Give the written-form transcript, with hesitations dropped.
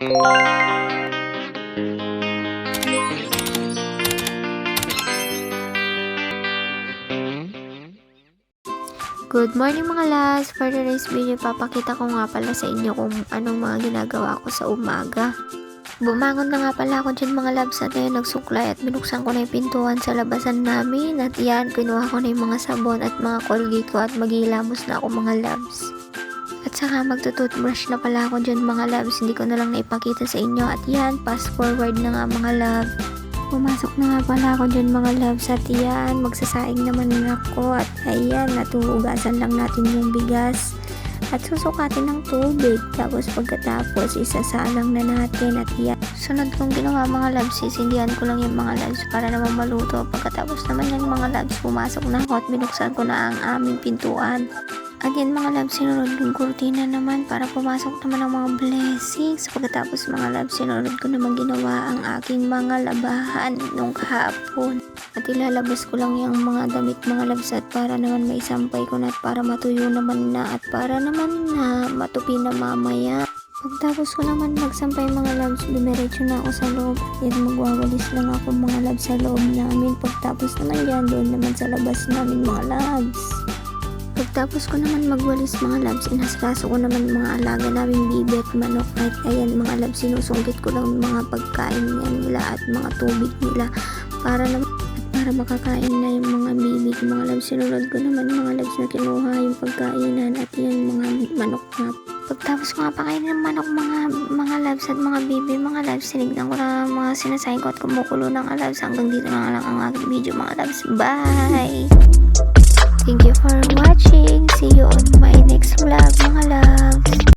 Good morning mga loves! For today's video, papakita ko nga pala sa inyo kung anong mga ginagawa ko sa umaga. Bumangon na nga pala ako dyan mga loves at ayun, nagsuklay at binuksan ko na yung pintuan sa labasan namin. At yan, kinuha ko na yung mga sabon at mga colgate ko at maghihilamos na ako mga loves. At saka magtutoothbrush na pala ako dyan mga loves, hindi ko na lang naipakita sa inyo. At yan, fast forward na nga mga loves. Pumasok na nga pala ako dyan mga loves at yan, magsasaing naman ako at ayan, natuhugasan lang natin yung bigas at susukatin ng tubig, tapos pagkatapos isasalang na natin at yan. Sunod kong ginawa mga loves, sisindihan ko lang yung mga loves para naman maluto. Pagkatapos naman yung mga loves, pumasok na ako at binuksan ko na ang aming pintuan. At yan mga loves, sinunod yung kurtina naman para pumasok naman ang mga blessings. Pagkatapos mga loves, sinunod ko naman ginawa ang aking mga labahan nung kahapon. At ilalabas ko lang yung mga damit mga loves at para naman maisampay ko na at para matuyo naman na at para naman na matupi na mamaya. Pagtapos ko naman magsampay mga loves, dumiretso na ako sa loob. Yan, magwawalis lang ako mga loves sa loob namin. Pagtapos naman dyan, doon naman sa labas namin mga loves. Pagtapos ko naman magwalis mga loves, inasikaso ko naman mga alaga naming bibi at manok. At ayan mga loves, sinusungkit ko lang mga pagkain nila at mga tubig nila para makakain na yung mga bibi ko mga loves. Sinunod ko naman mga loves na kinuha yung pagkainan at yan mga manok nga. Pagtapos ko nga pakainin ng manok mga loves at mga bibi mga loves, sinignan ko na mga sinasayin ko at kumukulo ng loves. Hanggang dito na lang ang aking video mga loves. Bye! Thank you for watching. See you on my next vlog mga loves.